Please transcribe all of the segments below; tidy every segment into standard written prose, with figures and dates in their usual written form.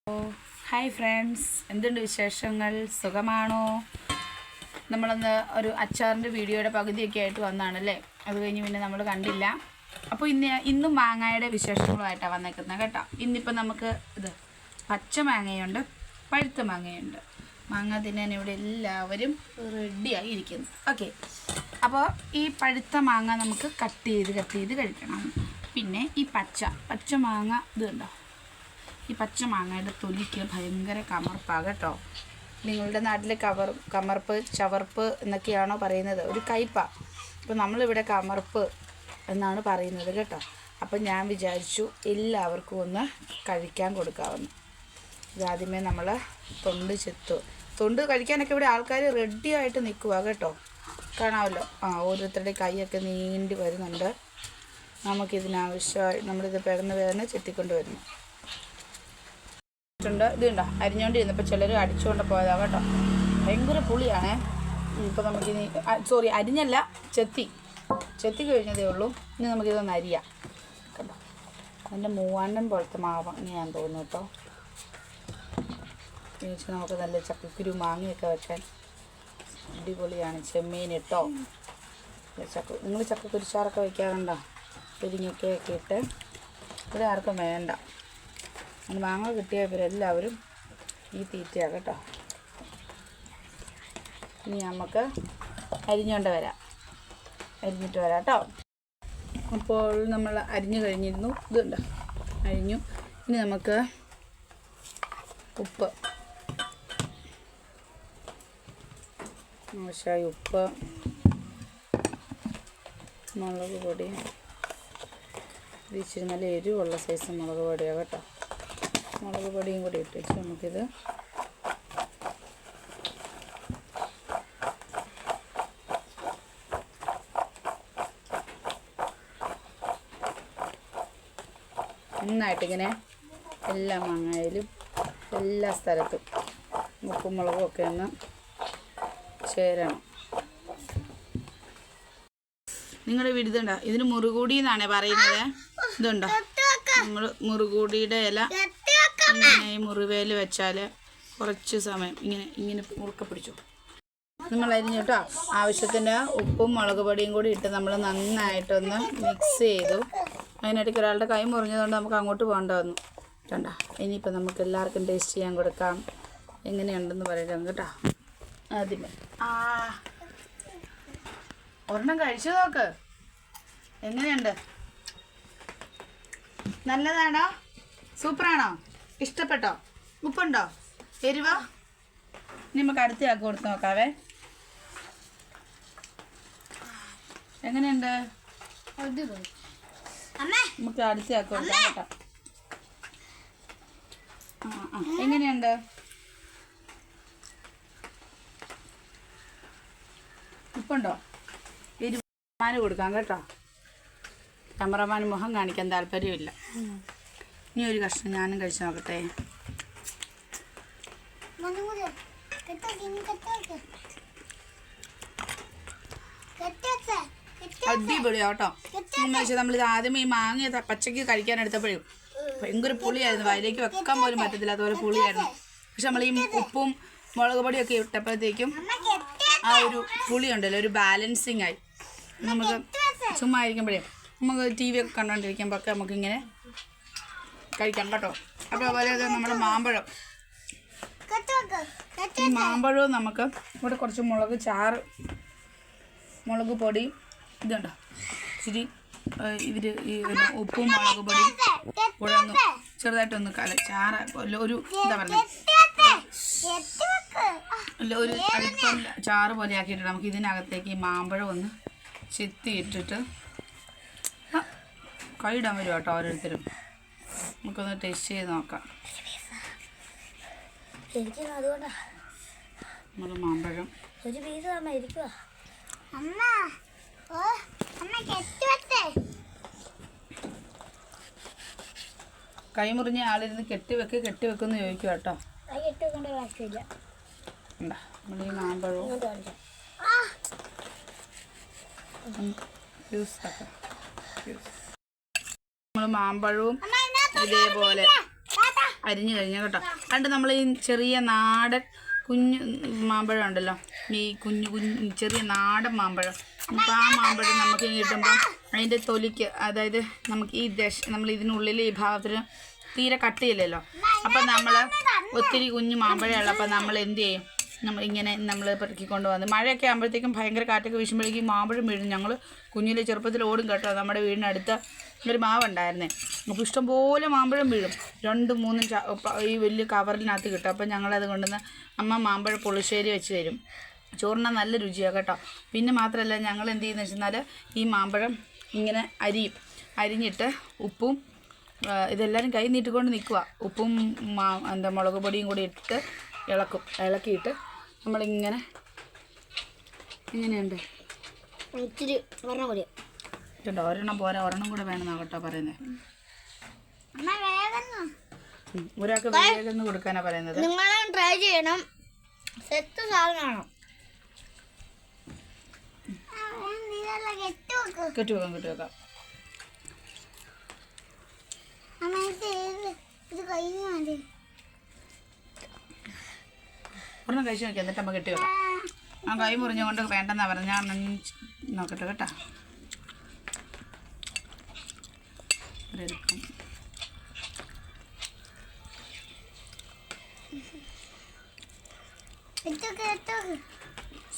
Hi friends, എന്തുണ്ട് വിശേഷങ്ങൾ? സുഖമാണോ? നമ്മളന്ന് ഒരു അച്ചാറിൻ്റെ വീഡിയോയുടെ പകുതിയൊക്കെ ആയിട്ട് വന്നതാണല്ലേ. അത് കഴിഞ്ഞ് പിന്നെ നമ്മൾ കണ്ടില്ല. അപ്പോൾ ഇന്നും മാങ്ങയുടെ വിശേഷങ്ങളുമായിട്ടാണ് വന്നേക്കുന്നത് കേട്ടോ. ഇന്നിപ്പോൾ നമുക്ക് ഇത് പച്ച മാങ്ങയുണ്ട്, പഴുത്ത മാങ്ങയുണ്ട്. മാങ്ങ തിന്നാൻ ഇവിടെ എല്ലാവരും റെഡിയായി ഇരിക്കുന്നു. ഓക്കെ, അപ്പോൾ ഈ പഴുത്ത മാങ്ങ നമുക്ക് കട്ട് ചെയ്ത് കഴിക്കണം. പിന്നെ ഈ പച്ച മാങ്ങ ഇത് കണ്ടോ, ഈ പച്ച മാങ്ങയുടെ തൊലിക്ക് ഭയങ്കര കമർപ്പാണ് കേട്ടോ. നിങ്ങളുടെ നാട്ടിൽ കമർപ്പ് ചവർപ്പ് എന്നൊക്കെയാണോ പറയുന്നത്? ഒരു കയ്പാണ്. അപ്പോൾ നമ്മളിവിടെ കമർപ്പ് എന്നാണ് പറയുന്നത് കേട്ടോ. അപ്പം ഞാൻ വിചാരിച്ചു എല്ലാവർക്കും ഒന്ന് കഴിക്കാൻ കൊടുക്കാമെന്ന്. ഇതാദ്യമേ നമ്മൾ തൊണ്ട് കഴിക്കാനൊക്കെ ഇവിടെ ആൾക്കാർ റെഡി ആയിട്ട് നിൽക്കുക കേട്ടോ. കാണാമല്ലോ, ഓരോരുത്തരുടെ കൈയൊക്കെ നീണ്ടി വരുന്നുണ്ട്. നമുക്കിതിനാവശ്യമായി നമ്മളിത് വേഗം ചെത്തിക്കൊണ്ട് വരുന്നു. ഇതുണ്ടോ, അരിഞ്ഞുകൊണ്ടിരുന്നപ്പോൾ ചിലർ അടിച്ചുകൊണ്ട് പോയതാണ് കേട്ടോ. ഭയങ്കര പുളിയാണേ. ഇപ്പോൾ നമുക്കിനി അരിഞ്ഞല്ല, ചെത്തി കഴിഞ്ഞതേ ഉള്ളൂ. ഇനി നമുക്കിതൊന്ന് അരിയാം കേട്ടോ. അതിൻ്റെ മൂവാണ്ടൻ പോലത്തെ മാവാണ് ഞാൻ തോന്നുന്നു കേട്ടോ. തിരിച്ച് നമുക്ക് നല്ല ചക്കക്കുരു മാങ്ങയൊക്കെ വെക്കാൻ അടിപൊളിയാണ്. ചെമ്മീൻ ഇട്ടോ, നിങ്ങൾ ചക്കക്കുരിച്ചാറൊക്കെ വയ്ക്കാറുണ്ടോ? പെരിങ്ങൊക്കെ ഇട്ട്. ഇവിടെ ആർക്കും വേണ്ട. അത് മാങ്ങ കിട്ടിയ ഇവരെല്ലാവരും ഈ തീറ്റയാണ് കേട്ടോ. ഇനി നമുക്ക് അരിഞ്ഞിട്ട് വരാം കേട്ടോ. അപ്പോൾ നമ്മൾ അരിഞ്ഞു കഴിഞ്ഞിരുന്നു. ഇതുണ്ടോ, അരിഞ്ഞു. ഇനി നമുക്ക് ഉപ്പ്, ആവശ്യമായ ഉപ്പ്, മുളക് പൊടി. ഇത് ഇച്ചിരി നല്ല എരിവുള്ള സൈസ് മുളക് പൊടിയാണ് കേട്ടോ. മുളക് പൊടിയും കൂടി ഇട്ടിട്ട് നമുക്കിത് നന്നായിട്ടിങ്ങനെ എല്ലാ മാങ്ങയിലും എല്ലാ സ്ഥലത്തും ഉപ്പും മുളകും ഒക്കെ ഒന്ന് ചേരണം. നിങ്ങളുടെ വീട് ഇതുണ്ടോ, ഇതിന് മുറുകൂടി എന്നാണ് പറയുന്നത്. ഇതുണ്ടോ, നമ്മൾ മുറുകൂടിയുടെ ഇല ഇങ്ങനെ ഈ മുറിവേൽ വെച്ചാൽ കുറച്ച് സമയം ഇങ്ങനെ മുറുക്ക പിടിച്ചു. നിങ്ങൾ അരിഞ്ഞു കേട്ടോ. ആവശ്യത്തിന് ഉപ്പും മുളക് പൊടിയും കൂടി ഇട്ട് നമ്മൾ നന്നായിട്ടൊന്ന് മിക്സ് ചെയ്തു. അതിനിടയ്ക്ക് ഒരാളുടെ കൈ മുറിഞ്ഞതുകൊണ്ട് നമുക്ക് അങ്ങോട്ട് പോകേണ്ട വന്നു. കണ്ടോ, ഇനിയിപ്പോൾ നമുക്ക് എല്ലാവർക്കും ടേസ്റ്റ് ചെയ്യാൻ കൊടുക്കാം. എങ്ങനെയുണ്ടെന്ന് പറയാം കേട്ടോ. ആദ്യമേ ഒരെണ്ണം കഴിച്ചു നോക്ക്, എങ്ങനെയുണ്ട്? നല്ലതാണോ? സൂപ്പറാണോ? ഇഷ്ടപ്പെട്ടോ? ഉപ്പുണ്ടോ? എരിവോ? ഇനി നമുക്ക് അടുത്തയാൾക്ക് കൊടുത്ത് നോക്കാവേ. എങ്ങനെയുണ്ട്? നമുക്ക് അടുത്തയാൾക്ക് കൊടുക്കാം കേട്ടോ. എങ്ങനെയുണ്ട്? ഉപ്പുണ്ടോ? എരിവ് കൊടുക്കാം കേട്ടോ. ക്യാമറമാന് മുഖം കാണിക്കാൻ താല്പര്യമില്ല. ഇനി ഒരു കഷ്ണം ഞാനും കഴിച്ചു നോക്കട്ടെ. അടിപൊളിയാ കേട്ടോ. എന്ന് വെച്ചാൽ നമ്മളിത് ആദ്യമേ ഈ മാങ്ങ പച്ചയ്ക്ക് കഴിക്കാൻ എടുത്തപ്പോഴും ഭയങ്കര പുളിയായിരുന്നു. വയലേക്ക് വെക്കാൻ പോലും പറ്റത്തില്ല, അതുപോലെ പുളിയായിരുന്നു. പക്ഷെ നമ്മൾ ഈ ഉപ്പും മുളക് പൊടിയൊക്കെ ഇട്ടപ്പോഴത്തേക്കും ആ ഒരു പുളി ഉണ്ടല്ലോ, ഒരു ബാലൻസിങ് ആയി. നമുക്ക് ചുമ്മാ ഇരിക്കുമ്പോഴേ നമുക്ക് ടി വി ഒക്കെ കണ്ടുകൊണ്ടിരിക്കുമ്പോഴൊക്കെ നമുക്കിങ്ങനെ കഴിക്കാം കേട്ടോ. അപ്പോൾ അതുപോലെ നമ്മുടെ മാമ്പഴം, ഈ മാമ്പഴവും നമുക്ക് ഇവിടെ കുറച്ച് മുളക് പൊടി ഇതുണ്ടോ, ഇച്ചിരി ഈ ഉപ്പും മുളക് പൊടി കൂടെ ഒന്ന് ചെറുതായിട്ടൊന്ന് ചാറ് ഒരു എന്താ പറയുക, ഒരു അല്പം ചാറ് പോലെ ആക്കിയിട്ട് നമുക്ക് ഇതിനകത്തേക്ക് ഈ മാമ്പഴം ഒന്ന് ചെത്തിയിട്ടിട്ട് കൈയിടാൻ വരും കേട്ടോ ഓരോരുത്തരും. നമുക്കൊന്ന് ടേസ്റ്റ് ചെയ്ത് നോക്കാം. നമ്മൾ മാമ്പഴം കൈമുറിഞ്ഞ ആളിരുന്ന് കെട്ടിവെക്കുമെന്ന് ചോദിക്കുക കേട്ടോ. നമ്മൾ ഈ മാമ്പഴവും നമ്മൾ മാമ്പഴവും ഇതേപോലെ അരിഞ്ഞു കഴിഞ്ഞാൽ കേട്ടോ. കണ്ട് നമ്മൾ ഈ ചെറിയ നാടൻ കുഞ്ഞു മാമ്പഴം ഉണ്ടല്ലോ, ഈ കുഞ്ഞു ചെറിയ നാടൻ മാമ്പഴം. അപ്പോൾ ആ മാമ്പഴം നമുക്ക് കിട്ടുമ്പോൾ അതിൻ്റെ തൊലിക്ക്, അതായത് നമുക്ക് ഈ നമ്മൾ ഇതിനുള്ളിൽ ഈ ഭാഗത്തിന് തീരെ കട്ടിയില്ലല്ലോ. അപ്പം നമ്മൾ ഒത്തിരി കുഞ്ഞു മാമ്പഴം ഉള്ളപ്പോൾ നമ്മൾ എന്ത് ചെയ്യും, നമ്മളിങ്ങനെ നമ്മൾ പെറുക്കിക്കൊണ്ട് വന്ന് മഴയൊക്കെ ആകുമ്പോഴത്തേക്കും ഭയങ്കര കാറ്റൊക്കെ വീശുമ്പോഴേക്കും മാമ്പഴം വീഴും. ഞങ്ങൾ കുഞ്ഞിലെ ചെറുപ്പത്തിൽ ഓടും കേട്ടോ. നമ്മുടെ വീടിനടുത്ത് ഒരു മാവുണ്ടായിരുന്നേ. അപ്പോൾ ഇഷ്ടംപോലെ മാമ്പഴം വീഴും. 2-3 ഈ വലിയ കവറിനകത്ത് കിട്ടും. അപ്പം ഞങ്ങളത് കൊണ്ടുവന്ന് അമ്മ മാമ്പഴ പുളിശ്ശേരി വെച്ച് തരും. ചോറിന് നല്ല രുചിയാണ് കേട്ടോ. പിന്നെ മാത്രമല്ല ഞങ്ങൾ എന്ത് ചെയ്യുന്നത് വെച്ചാൽ ഈ മാമ്പഴം ഇങ്ങനെ അരിഞ്ഞിട്ട് ഉപ്പും ഇതെല്ലാവരും കൈ നീട്ടിക്കൊണ്ട് നിൽക്കുക. ഉപ്പും മുളക് പൊടിയും കൂടി ഇട്ട് ഇളക്കിയിട്ട് നമ്മളിങ്ങനെ ഇങ്ങനെയുണ്ട് ഇച്ചിരി കേട്ടോ. ഒരെണ്ണം പോരാ, ഒരെണ്ണം കൂടെ വേണമെന്നാണ് കേട്ടോ പറയുന്നത്. ഒരാൾക്ക് വേഗം കൊടുക്കാനാണ് പറയുന്നത്. നിങ്ങളും ട്രൈ ചെയ്യണം, സെറ്റ് സാധനമാണ്. കെട്ടുവെക്കാം. ഒരെണ്ണം കഴിച്ച് നോക്കി, എന്നിട്ട് അമ്മ കെട്ടി വെക്കാം. ആ കൈ മുറിഞ്ഞുകൊണ്ട് വേണ്ടെന്നാ പറഞ്ഞ. ഞാൻ നോക്കട്ടെ കേട്ടോ.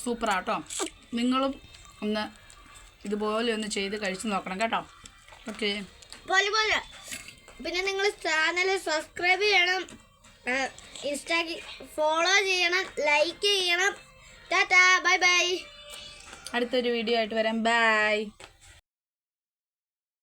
സൂപ്പറാട്ടോ. നിങ്ങളും ഒന്ന് ഇതുപോലെ ഒന്ന് ചെയ്ത് കഴിച്ച് നോക്കണം കേട്ടോ. ഓക്കെ. പിന്നെ നിങ്ങൾ ചാനൽ സബ്സ്ക്രൈബ് ചെയ്യണം, ഫോളോ ചെയ്യണം, ലൈക്ക് ചെയ്യണം. Tata, bye bye. അടുത്തൊരു വീഡിയോ ആയിട്ട് വരാം. ബൈ.